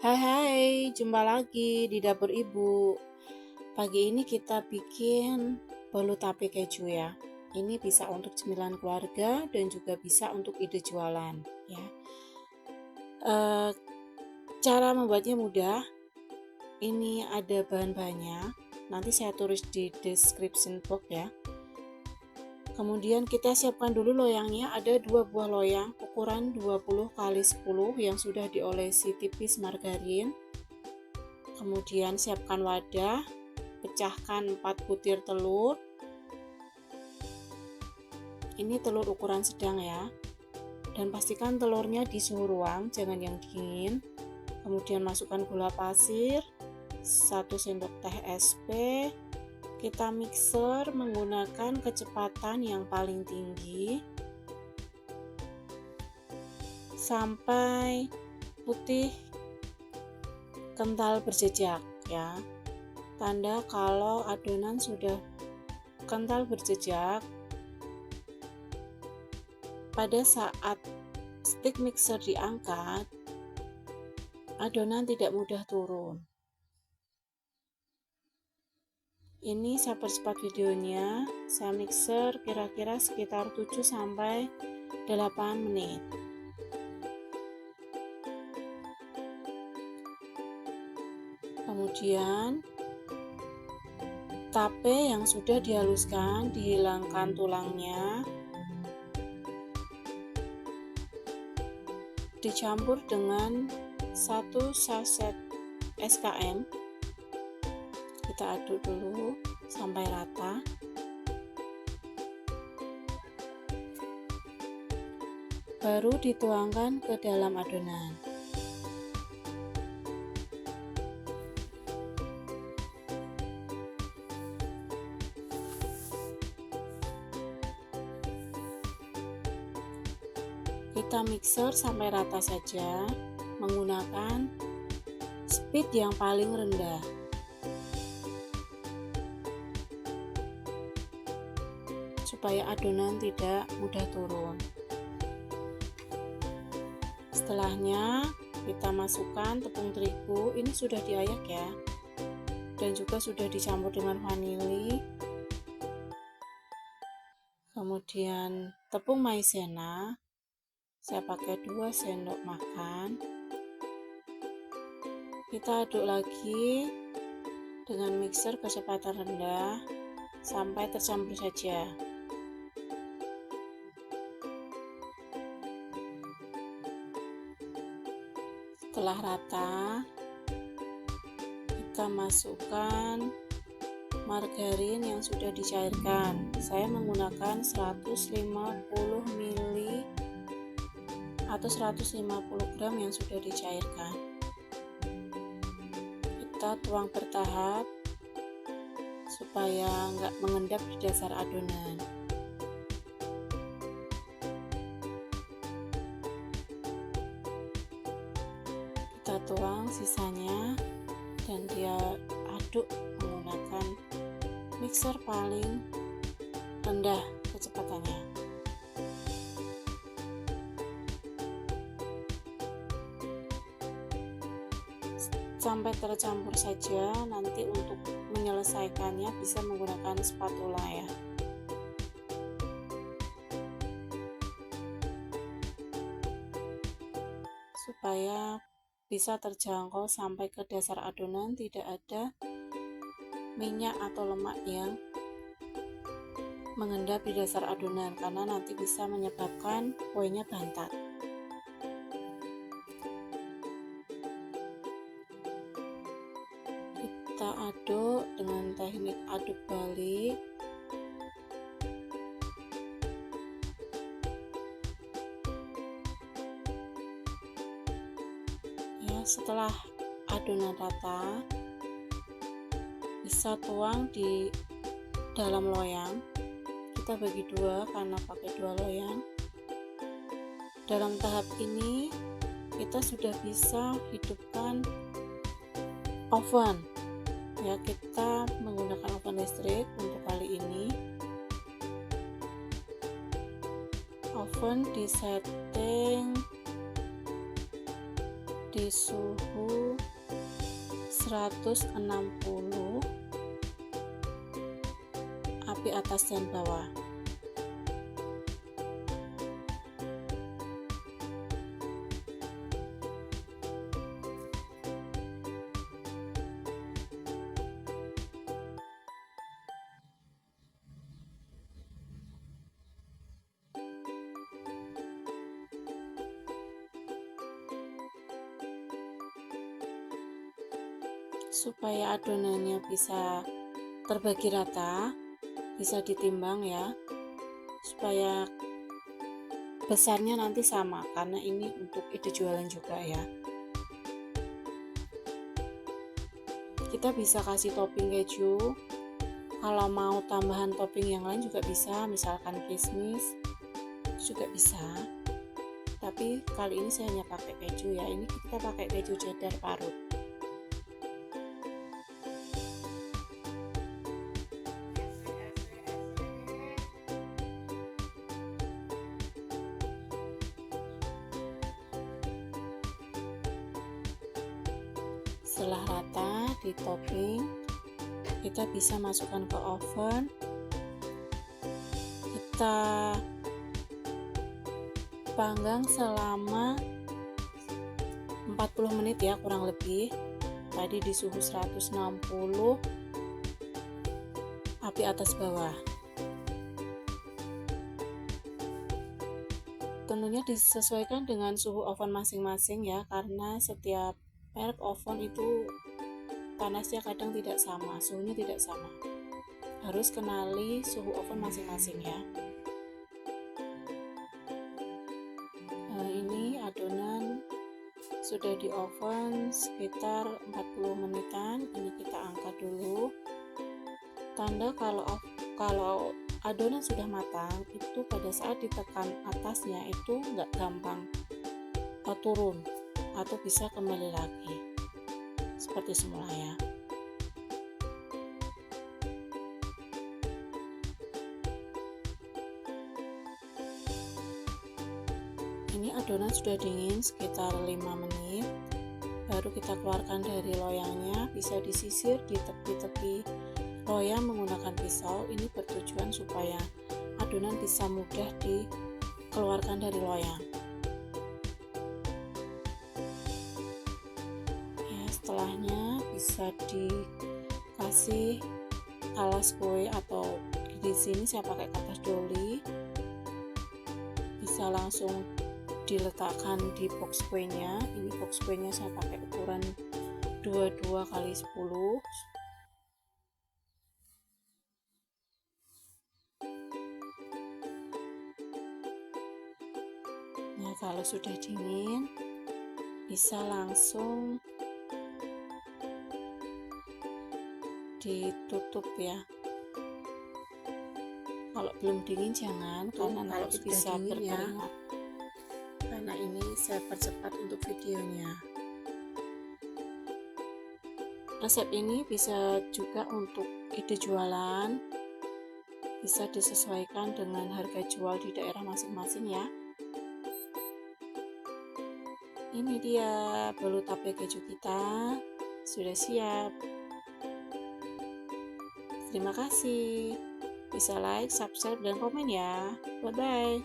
Hai hai, jumpa lagi di dapur ibu. Pagi ini kita bikin bolu tape keju ya. Ini bisa untuk cemilan keluarga dan juga bisa untuk ide jualan ya. Eh, Cara membuatnya mudah. Ini ada bahan-bahannya. Nanti saya tulis di description box ya. Kemudian kita siapkan dulu loyangnya. Ada 2 buah loyang ukuran 20 x 10 yang sudah diolesi tipis margarin. Kemudian siapkan wadah, pecahkan 4 butir telur. Ini telur ukuran sedang ya. Dan pastikan telurnya di suhu ruang, jangan yang dingin. Kemudian masukkan gula pasir, 1 sendok teh SP. Kita mixer menggunakan kecepatan yang paling tinggi sampai putih kental berjejak ya. Tanda kalau adonan sudah kental berjejak, pada saat stick mixer diangkat, adonan tidak mudah turun. Ini saya percepat videonya, saya mixer kira-kira sekitar 7 sampai 8 menit. Kemudian tape yang sudah dihaluskan, dihilangkan tulangnya, dicampur dengan 1 saset SKM. Kita aduk dulu sampai rata. Baru dituangkan ke dalam adonan. Kita mixer sampai rata saja menggunakan speed yang paling rendah. Supaya adonan tidak mudah turun. Setelahnya kita masukkan tepung terigu, ini sudah diayak ya, dan juga sudah dicampur dengan vanili. Kemudian tepung maizena, saya pakai 2 sendok makan. Kita aduk lagi dengan mixer kecepatan rendah sampai tercampur saja. Setelah rata, kita masukkan margarin yang sudah dicairkan. Saya menggunakan 150 ml atau 150 gram yang sudah dicairkan. Kita tuang bertahap supaya nggak mengendap di dasar adonan. Kita tuang sisanya dan dia aduk menggunakan mixer paling rendah kecepatannya. Sampai tercampur saja. Nanti untuk menyelesaikannya bisa menggunakan spatula ya. Supaya bisa terjangkau sampai ke dasar adonan, tidak ada minyak atau lemak yang mengendap di dasar adonan, karena nanti bisa menyebabkan kuenya bantat. Kita aduk dengan teknik aduk balik. Ya, setelah adonan rata, bisa tuang di dalam loyang. Kita bagi 2 karena pakai 2 loyang. Dalam tahap ini kita sudah bisa hidupkan oven ya. Kita menggunakan oven listrik untuk kali ini. Oven disetting di suhu 160, api atas dan bawah. Supaya adonannya bisa terbagi rata, bisa ditimbang ya, supaya besarnya nanti sama, karena ini untuk ide jualan juga ya. Kita bisa kasih topping keju, kalau mau tambahan topping yang lain juga bisa, misalkan kismis juga bisa, tapi kali ini saya hanya pakai keju ya. Ini kita pakai keju cheddar parut. Setelah rata di topping, kita bisa masukkan ke oven. Kita panggang selama 40 menit ya, kurang lebih. Tadi di suhu 160, api atas bawah. Tentunya disesuaikan dengan suhu oven masing-masing ya, karena setiap merek oven itu panasnya kadang tidak sama, suhunya tidak sama. Harus kenali suhu oven masing-masing ya. Ini adonan sudah di oven sekitar 40 menitan. Ini kita angkat dulu. Tanda kalau adonan sudah matang itu pada saat ditekan atasnya itu nggak gampang turun atau bisa kembali lagi seperti semula ya. Ini adonan sudah dingin sekitar 5 menit, baru kita keluarkan dari loyangnya. Bisa disisir di tepi-tepi loyang menggunakan pisau. Ini bertujuan supaya adonan bisa mudah dikeluarkan dari loyang. Setelahnya bisa dikasih alas kue, atau di sini saya pakai kertas doli. Bisa langsung diletakkan di box kuenya. Ini box kuenya saya pakai ukuran 22 x 10. Nah, kalau sudah dingin bisa langsung ditutup ya. Kalau belum dingin jangan, karena nanti bisa berkeringat ya. Karena ini saya percepat untuk videonya. Resep ini bisa juga untuk ide jualan, bisa disesuaikan dengan harga jual di daerah masing-masing ya. Ini dia bolu tape keju kita sudah siap. Terima kasih. Bisa like, subscribe, dan komen ya. Bye-bye.